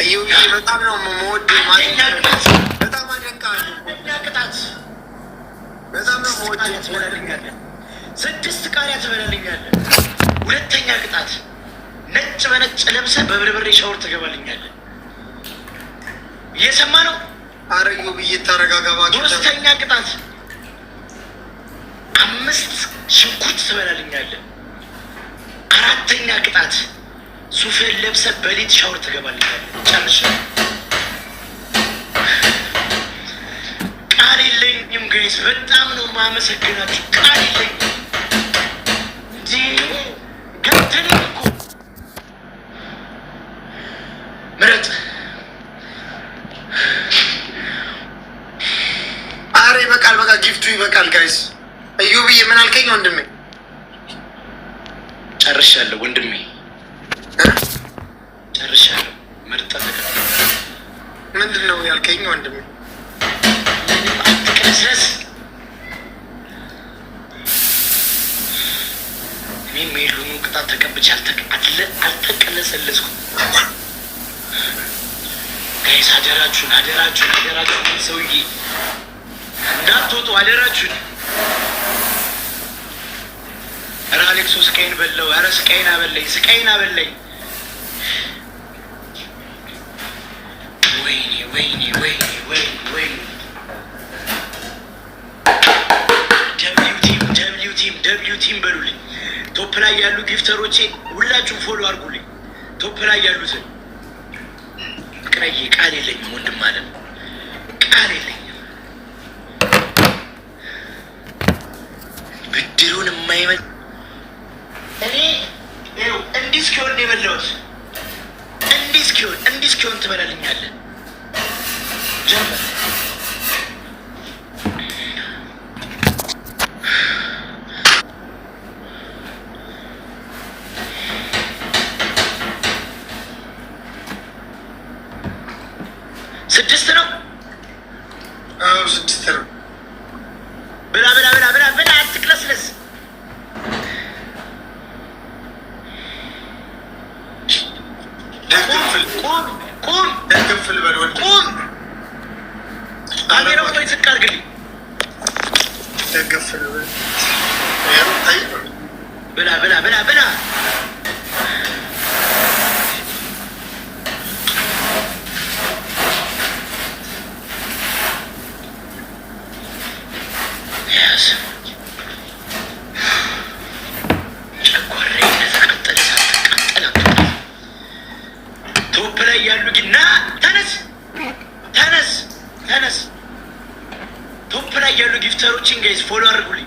እዩዬ በጣም ነው የምወደው ማለት በጣም አደንቃለሁ። በጣም ነው የምወደው። ትበላልኛለህ፣ 6 ቃሪያ ትበላልኛለህ። ሁለተኛ ቅጣት ነጭ በነጭ ለብሰህ በብርብሬ ሻወር ትገባልኛለህ። እየሰማ ነው? ኧረ እዩዬ ተረጋጋባችሁ። ሶስተኛ ቅጣት 5 ሽንኩርት ትበላልኛለህ። አራተኛ ቅጣት ሱፍህን ለብሰህ በሊት ሻወር ትገባልኛለህ። ጨርሻለሁ። ቃል የለኝም ጋይስ፣ በጣም ነው የማመሰግናችሁ። ቃል የለኝም እንጂ ገብተን እኮ ምረጥ። ኧረ ይበቃል፣ በቃ ጊፍቱ ይበቃል ጋይስ። እዩዬ ምን አልከኝ ወንድሜ? ጨርሻለሁ ወንድሜ፣ ጨርሻለሁ። ምርጥ ተከታተል። ምንድን ነው ያልከኝ ወንድሜ? ምንም አትቅለስለስ። እኔም የሉኑ ቅጣት ተቀብቼ አልተቀለሰለስኩም። ጋይስ አደራችሁን፣ አደራችሁን፣ አደራችሁን ሰውዬ እንዳትወጡ አደራችሁን። ኧረ አሌክሶ ስቃይን በለው። ኧረ ስቃይን አበለኝ፣ ስቃይን አበለኝ። ወይኔ ወይኔ ወይኔ ወይኔ ወይኔ። ደብሊው ቲም በሉልኝ። ቶፕ ላይ ያሉ ጊፍተሮቼ ሁላችሁም ፎሎ አድርጉልኝ። ቶፕ ላይ ያሉትን ፍቅረዬ ቃል የለኝም ወንድም አለም፣ ቃል የለኝም። ብድሩን የማይመ እኔ እንዲህ እስኪሆን ነው የበላሁት። እንዲህ እስኪሆን ትበላልኛለህ። ጀምር። ስድስት ነው። አዎ 6 ነው። ብላ ብላ ብላ ብላ ብላ፣ አትቅለስለስ። ቁም ደግፍል በል ወንድሜ። ቁም። ካሜራው ላይ ዝቅ አድርግልኝ። ደግፍል በል። ብላ ብላ ብላ ብላ። ቶፕ ላይ ያሉ ግን ተነስ ተነስ ተነስ። ቶፕ ላይ ያሉ ጊፍተሮችን ጋይስ ፎሎ አድርጉልኝ።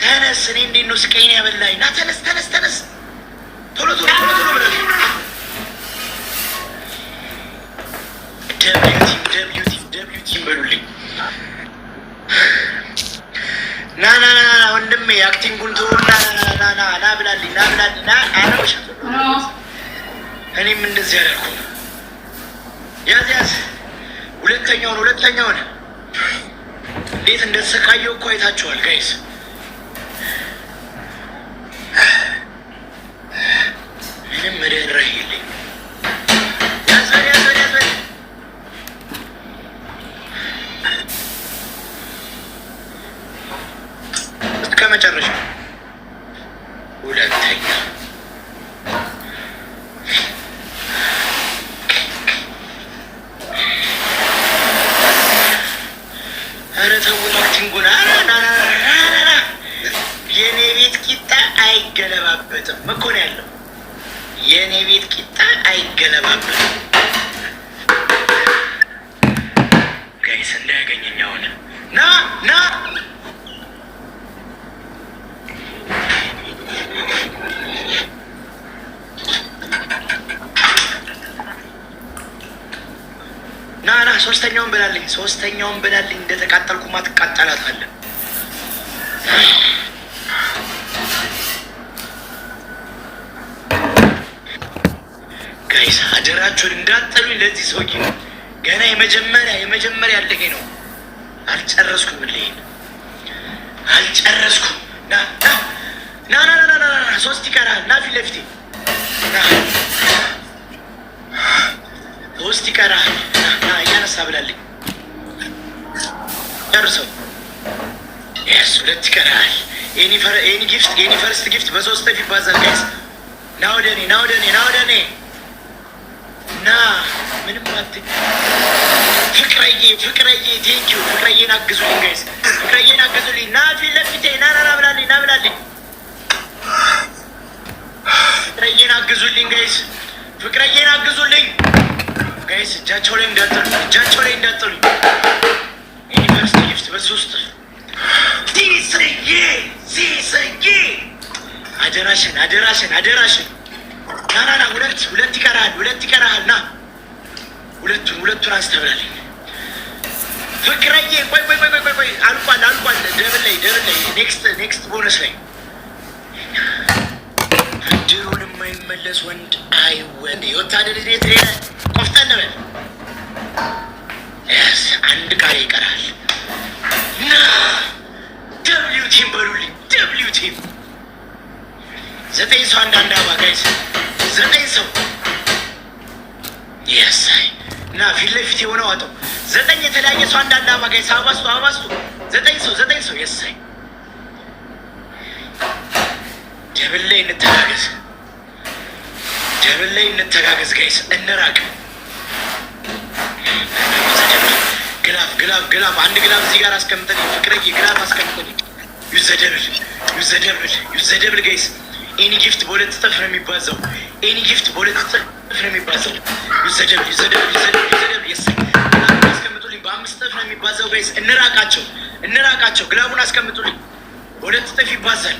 ተነስ። እኔ እንዴት ነው ስቃይን ያበላኝ? ና ተነስ ተነስ ተነስ። ቶሎ ቶሎ ቶሎ ቶሎ ብለ ደብሊው ቲም በሉልኝ። ና ና ና ወንድሜ አክቲንጉን ትሆና ና ብላልኝ፣ ና ብላልኝ፣ ና አረበሻ። እኔም እንደዚህ ያደርኩ። ያዝ ያዝ። ሁለተኛውን እንዴት እንደተሰቃየው እኮ አይታችኋል ጋይስ። ምንም ርህራሄ የለኝም። ያዝ በል ያዝ በል ያዝ በል። እስከ መጨረሻ። ሁለተኛ የኔ ቤት ቂጣ አይገለባበጥም እኮ ነው ያለው። የኔ ቤት ቂጣ አይገለባበጥም። ጋይስ እንዳያገኘኝ አሁን ና ና ና ና። ሶስተኛውን ብላልኝ፣ እንደተቃጠልኩማ ትቃጠላታለህ። ጋይስ አደራችሁን እንዳጠሉኝ። ለዚህ ሰውዬ ገና የመጀመሪያ ያለኝ ነው። አልጨረስኩም፣ አልጨረስኩም። ና ና ና ና ና ና። 3 ይቀራል። ና ፊት ለፊቴ ና። ሶስት ይቀራል። እያነሳ ብላለኝ ጨርሰው። የስ ሁለት ይቀራል። ኤኒ ፈርስት ጊፍት በሶስት ጠፍ ይባዛል ጋይስ። ና ወደ እኔ ና ምንም አትግ ፍቅረዬ ቴንኪው። ፍቅረዬን አግዙልኝ ጋይስ፣ ፍቅረዬን አግዙልኝ። ና ፊት ለፊቴ ና ብላልኝ ፍቅረዬን አግዙልኝ ጋይስ፣ ፍቅረዬን አግዙልኝ ጋይስ። እጃቸው ላይ እንዳጠሉኝ። ዩኒቨርሲቲ ጊፍት በሶስት ሲሰዬ አደራሽን ና ሁለት ይቀራሃል። ና ሁለቱን አንስተብላለኝ ፍቅረዬ። ቆይ አልቋል። ደብል ላይ ኔክስት ቦነስ ላይ ብድሩን የማይመለስ ወንድ አይወን። የወታደር ዴት ቆፍጠን በል። አንድ ቃል ይቀራል። ና ደብሊው ቲም በሉልኝ። ደብሊው ቲም 9 ሰው አንዳንድ አባ ጋይስ 9 ሰው የሳይ እና ፊት ለፊት የሆነው አጠው 9 የተለያየ ሰው አንዳንድ አባ ጋይስ አባስቱ 9 ሰው የሳይ ደብል ላይ እንተጋገዝ ጋይስ። እንራቅ። ግላብ አንድ ግላብ እዚህ ጋር አስቀምጠልኝ ፍቅረዬ። ግላብ አስቀምጠልኝ። ዩዘደብል ጋይስ። ኤኒ ጊፍት በሁለት እጥፍ ነው የሚባዛው። ዩዘደብል የሳይ ግላቡን አስቀምጡልኝ። በ5 እጥፍ ነው የሚባዛው ጋይስ። እንራቃቸው። ግላቡን አስቀምጡልኝ። በሁለት እጥፍ ይባዛል።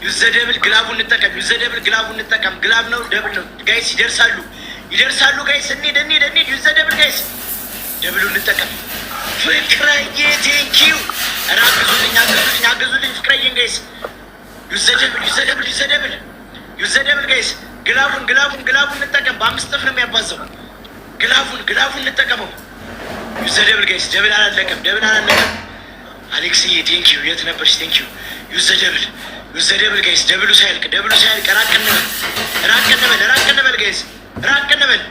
ዩዘደብል ግላቡን እንጠቀም። ግላብ ነው ደብል ነው ጋይስ። ይደርሳሉ ጋይስ። እንሂድ። ዩዘደብል ጋይስ ደብሉ እንጠቀም። ፍቅረዬ ቴንኪው። አግዙልኝ ፍቅረዬን ጋይስ። ዩዘደብል ጋይስ። ግላቡን እንጠቀም። በ5 እጥፍ ነው የሚያባዛው። ግላቡን እንጠቀመው። ዩዘደብል ጋይስ። ደብል አላለቀም። አሌክስዬ ቴንኪው። የት ነበርሽ? ቴንኪው ዩዘደብል ጋይስ። ደብሉ ሳያልቅ ራቅ እንበል ጋይስ። ራቅ እንበል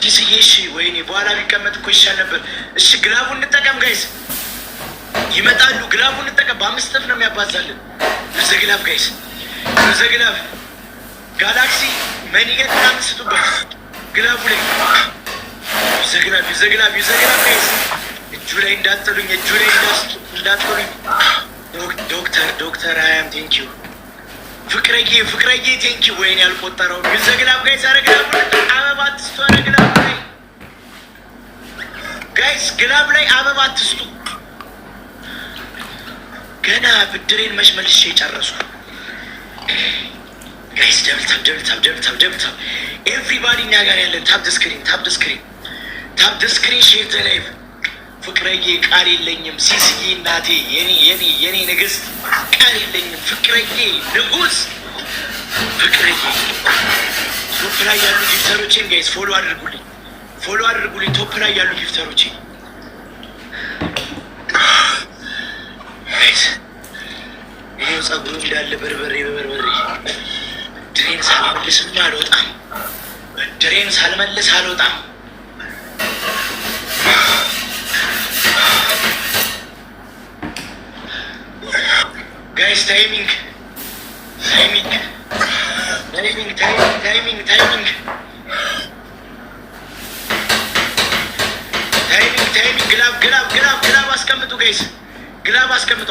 ዲስዬ። እሺ ወይኔ በኋላ ቢቀመጥ እኮ ይሻል ነበር። እሺ ግላቡን እንጠቀም ጋይስ። ይመጣሉ። ግላቡን እንጠቀም። በ5 እጥፍ ነው የሚያባዛልን። ዩዘግላብ ጋይስ። ጋላክሲ መኒገት ምናምን ስጡበት ግላቡ ላይ። ዩዘግላብ ጋይስ። እጁ ላይ እንዳጠሉኝ። ዶክተር አያም ቴንኪው። ፍቅረዬ ቴንኪው። ወይኔ ያልቆጠረው ዩዘግላብ ጋይስ። ግላቡን አበባ አትስጡ። ግላቡ ላይ ጋይስ፣ ግላብ ላይ አበባ አትስጡ። ገና ብድሬን መልሼ ጨረሱ ጋይስ። ደብልታብ ኤቭሪባዲ እኛ ጋር ያለን ታፕ ስክሪን ሼር ዘ ላይቭ። ፍቅረዬ ቃል የለኝም። ሲስዬ እናቴ የኔ ንግስት ቃል የለኝም። ፍቅረዬ ንጉስ። ቶፕ ላይ ያሉ ጊፍተሮችን ጋይስ ፎሎ አድርጉልኝ። ቶፕ ላይ ያሉ ጊፍተሮችን ጋይስ። ይሄው ጸጉሩ እንዳለ በርበሬ ድሬን ሳልመልስ አልወጣም። ጋይስ ታይሚንግ ግላብ አስቀምጡ ጋይስ። ግላብ አስቀምጡ።